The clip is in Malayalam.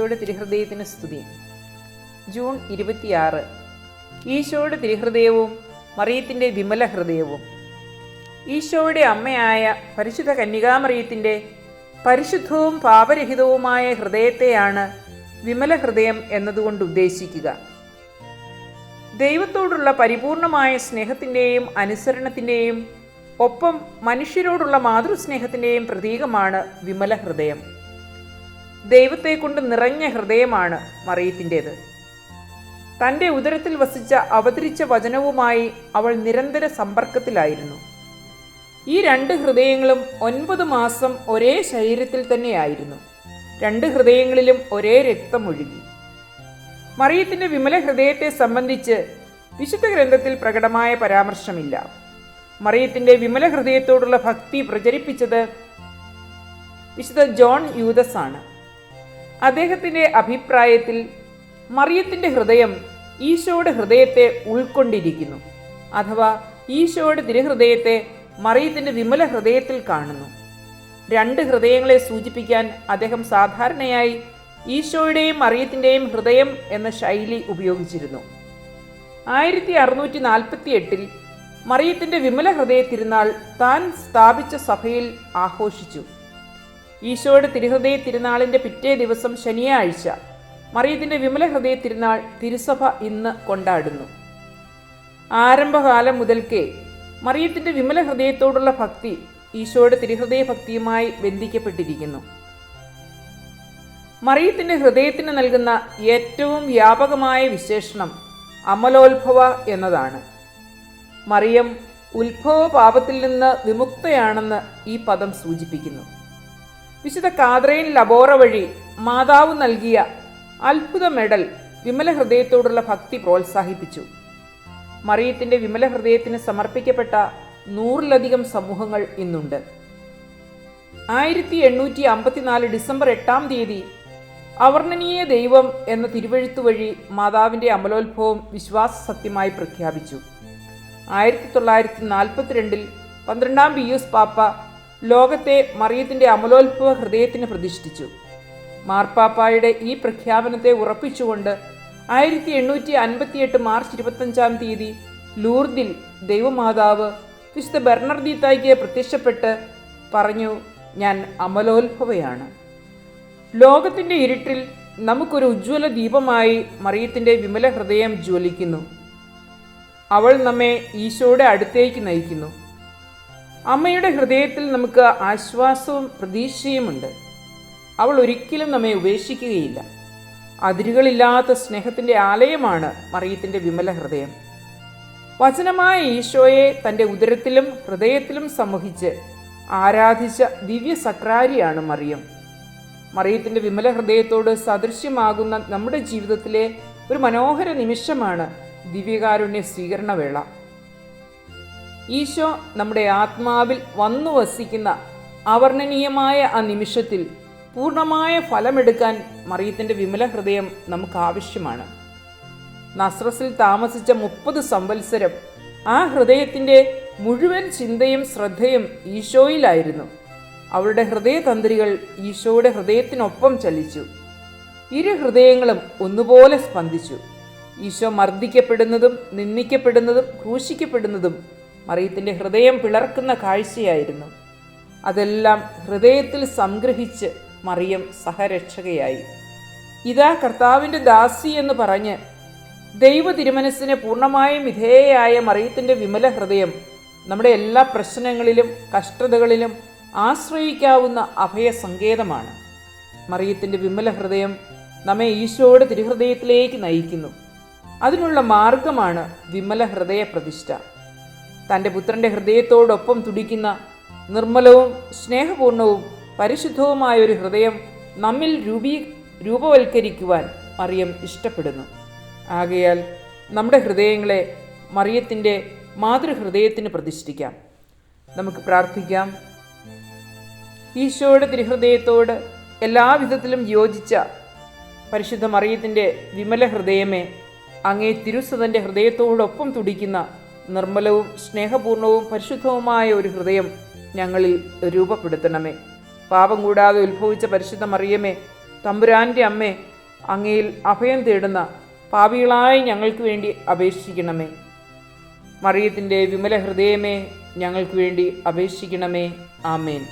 ഈശോയുടെ തിരുഹൃദയത്തിന് സ്തുതി. ജൂൺ 26. ഈശോയുടെ തിരുഹൃദയവും മറിയത്തിൻ്റെ വിമല ഹൃദയവും. ഈശോയുടെ അമ്മയായ പരിശുദ്ധ കന്യകാമറിയത്തിൻ്റെ പരിശുദ്ധവും പാപരഹിതവുമായ ഹൃദയത്തെയാണ് വിമല ഹൃദയം എന്നതുകൊണ്ട് ഉദ്ദേശിക്കുക. ദൈവത്തോടുള്ള പരിപൂർണമായ സ്നേഹത്തിൻ്റെയും അനുസരണത്തിൻ്റെയും ഒപ്പം മനുഷ്യരോടുള്ള മാതൃസ്നേഹത്തിൻ്റെയും പ്രതീകമാണ് വിമല ഹൃദയം. ദൈവത്തെക്കൊണ്ട് നിറഞ്ഞ ഹൃദയമാണ് മറിയത്തിൻ്റേത്. തൻ്റെ ഉദരത്തിൽ വസിച്ച അവതരിച്ച വചനവുമായി അവൾ നിരന്തര സമ്പർക്കത്തിലായിരുന്നു. ഈ രണ്ട് ഹൃദയങ്ങളും 9 മാസം ഒരേ ശരീരത്തിൽ തന്നെയായിരുന്നു. രണ്ട് ഹൃദയങ്ങളിലും ഒരേ രക്തമൊഴുകി. മറിയത്തിൻ്റെ വിമല ഹൃദയത്തെ സംബന്ധിച്ച് വിശുദ്ധ ഗ്രന്ഥത്തിൽ പ്രകടമായ പരാമർശമില്ല. മറിയത്തിൻ്റെ വിമല ഹൃദയത്തോടുള്ള ഭക്തി പ്രചരിപ്പിച്ചത് വിശുദ്ധ ജോൺ യൂദസ് ആണ്. അദ്ദേഹത്തിൻ്റെ അഭിപ്രായത്തിൽ മറിയത്തിൻ്റെ ഹൃദയം ഈശോയുടെ ഹൃദയത്തെ ഉൾക്കൊണ്ടിരിക്കുന്നു, അഥവാ ഈശോയുടെ തിരുഹൃദയത്തെ മറിയത്തിൻ്റെ വിമല ഹൃദയത്തിൽ കാണുന്നു. രണ്ട് ഹൃദയങ്ങളെ സൂചിപ്പിക്കാൻ അദ്ദേഹം സാധാരണയായി ഈശോയുടെയും മറിയത്തിൻ്റെയും ഹൃദയം എന്ന ശൈലി ഉപയോഗിച്ചിരുന്നു. 1648 മറിയത്തിൻ്റെ വിമല ഹൃദയ തിരുനാൾ താൻ സ്ഥാപിച്ച സഭയിൽ ആഘോഷിച്ചു. ഈശോയുടെ തിരുഹൃദയ തിരുനാളിൻ്റെ പിറ്റേ ദിവസം ശനിയാഴ്ച മറിയത്തിൻ്റെ വിമല ഹൃദയ തിരുനാൾ തിരുസഭ ഇന്ന് കൊണ്ടാടുന്നു. ആരംഭകാലം മുതൽക്കേ മറിയത്തിൻ്റെ വിമല ഹൃദയത്തോടുള്ള ഭക്തി ഈശോയുടെ തിരുഹൃദയ ഭക്തിയുമായി ബന്ധിക്കപ്പെട്ടിരിക്കുന്നു. മറിയത്തിൻ്റെ ഹൃദയത്തിന് നൽകുന്ന ഏറ്റവും വ്യാപകമായ വിശേഷണം അമലോത്ഭവ എന്നതാണ്. മറിയം ഉത്ഭവ പാപത്തിൽ നിന്ന് വിമുക്തയാണെന്ന് ഈ പദം സൂചിപ്പിക്കുന്നു. വിശുദ്ധ കാതറൈൻ ലബോറ വഴി മാതാവ് നൽകിയ അത്ഭുത മെഡൽ വിമല ഹൃദയത്തോടുള്ള ഭക്തി പ്രോത്സാഹിപ്പിച്ചു. മറിയത്തിൻ്റെ വിമല ഹൃദയത്തിന് സമർപ്പിക്കപ്പെട്ട 100-ലധികം സമൂഹങ്ങൾ ഇന്നുണ്ട്. 1854 ഡിസംബർ 8 അവർണ്ണനീയ ദൈവം എന്ന തിരുവെഴുത്തു വഴി മാതാവിൻ്റെ അമലോത്ഭവം വിശ്വാസ സത്യമായി പ്രഖ്യാപിച്ചു. 1942 12 പിയൂസ് പാപ്പ ലോകത്തെ മറിയത്തിൻ്റെ അമലോത്ഭവ ഹൃദയത്തിന് പ്രതിഷ്ഠിച്ചു. മാർപ്പാപ്പായുടെ ഈ പ്രഖ്യാപനത്തെ ഉറപ്പിച്ചുകൊണ്ട് 1858 മാർച്ച് 25 ലൂർദിൽ ദൈവമാതാവ് വിശുദ്ധ ബെർണർദീത്തായ്ക്ക് പ്രത്യക്ഷപ്പെട്ട് പറഞ്ഞു, ഞാൻ അമലോത്ഭവയാണ്. ലോകത്തിൻ്റെ ഇരുട്ടിൽ നമുക്കൊരു ഉജ്ജ്വല ദീപമായി മറിയത്തിൻ്റെ വിമല ഹൃദയം ജ്വലിക്കുന്നു. അവൾ നമ്മെ ഈശോയുടെ അടുത്തേക്ക് നയിക്കുന്നു. അമ്മയുടെ ഹൃദയത്തിൽ നമുക്ക് ആശ്വാസവും പ്രതീക്ഷയുമുണ്ട്. അവൾ ഒരിക്കലും നമ്മെ ഉപേക്ഷിക്കുകയില്ല. അതിരുകളില്ലാത്ത സ്നേഹത്തിൻ്റെ ആലയമാണ് മറിയത്തിൻ്റെ വിമല ഹൃദയം. വചനമായ ഈശോയെ തൻ്റെ ഉദരത്തിലും ഹൃദയത്തിലും സംവഹിച്ച് ആരാധിച്ച ദിവ്യ സക്രാരിയാണ് മറിയം. മറിയത്തിൻ്റെ വിമല ഹൃദയത്തോട് സദൃശ്യമാകുന്ന നമ്മുടെ ജീവിതത്തിലെ ഒരു മനോഹര നിമിഷമാണ് ദിവ്യകാരുണ്യ സ്വീകരണവേള. ഈശോ നമ്മുടെ ആത്മാവിൽ വന്നു വസിക്കുന്ന അവർണ്ണനീയമായ ആ നിമിഷത്തിൽ പൂർണ്ണമായ ഫലമെടുക്കാൻ മറിയത്തിൻ്റെ വിമല ഹൃദയം നമുക്ക് ആവശ്യമാണ്. നസ്രസിൽ താമസിച്ച 30 സംവത്സരം ആ ഹൃദയത്തിൻ്റെ മുഴുവൻ ചിന്തയും ശ്രദ്ധയും ഈശോയിലായിരുന്നു. അവളുടെ ഹൃദയതന്ത്രികൾ ഈശോയുടെ ഹൃദയത്തിനൊപ്പം ചലിച്ചു. ഇരു ഹൃദയങ്ങളും ഒന്നുപോലെ സ്പന്ദിച്ചു. ഈശോ മർദ്ദിക്കപ്പെടുന്നതും നിന്ദിക്കപ്പെടുന്നതും ക്രൂശിക്കപ്പെടുന്നതും മറിയത്തിൻ്റെ ഹൃദയം പിളർക്കുന്ന കാഴ്ചയായിരുന്നു. അതെല്ലാം ഹൃദയത്തിൽ സംഗ്രഹിച്ച് മറിയം സഹരക്ഷകയായി. ഇതാ കർത്താവിൻ്റെ ദാസി എന്ന് പറഞ്ഞ് ദൈവ തിരുമനസ്സിന് പൂർണ്ണമായും വിധേയയായ മറിയത്തിൻ്റെ വിമല ഹൃദയം നമ്മുടെ എല്ലാ പ്രശ്നങ്ങളിലും കഷ്ടതകളിലും ആശ്രയിക്കാവുന്ന അഭയസങ്കേതമാണ്. മറിയത്തിൻ്റെ വിമല ഹൃദയം നമ്മെ ഈശോയുടെ തിരുഹൃദയത്തിലേക്ക് നയിക്കുന്നു. അതിനുള്ള മാർഗമാണ് വിമല ഹൃദയ പ്രതിഷ്ഠ. തൻ്റെ പുത്രൻ്റെ ഹൃദയത്തോടൊപ്പം തുടിക്കുന്ന നിർമ്മലവും സ്നേഹപൂർണവും പരിശുദ്ധവുമായ ഒരു ഹൃദയം നമ്മിൽ രൂപവൽക്കരിക്കുവാൻ മറിയം ഇഷ്ടപ്പെടുന്നു. ആകയാൽ നമ്മുടെ ഹൃദയങ്ങളെ മറിയത്തിൻ്റെ മാതൃഹൃദയത്തിന് പ്രതിഷ്ഠിക്കാം. നമുക്ക് പ്രാർത്ഥിക്കാം. ഈശോയുടെ തിരുഹൃദയത്തോട് എല്ലാവിധത്തിലും യോജിച്ച പരിശുദ്ധ മറിയത്തിൻ്റെ വിമല ഹൃദയമേ, അങ്ങേ തിരുസുതൻ്റെ ഹൃദയത്തോടൊപ്പം തുടിക്കുന്ന നിർമ്മലവും സ്നേഹപൂർണവും പരിശുദ്ധവുമായ ഒരു ഹൃദയം ഞങ്ങളിൽ രൂപപ്പെടുത്തണമേ. പാപം കൂടാതെ ഉത്ഭവിച്ച പരിശുദ്ധ മറിയമേ, തമ്പുരാൻ്റെ അമ്മേ, അങ്ങയിൽ അഭയം തേടുന്ന പാപികളായ ഞങ്ങൾക്ക് വേണ്ടി അപേക്ഷിക്കണമേ. മറിയത്തിൻ്റെ വിമല ഹൃദയമേ, ഞങ്ങൾക്ക് വേണ്ടി അപേക്ഷിക്കണമേ. ആമേൻ.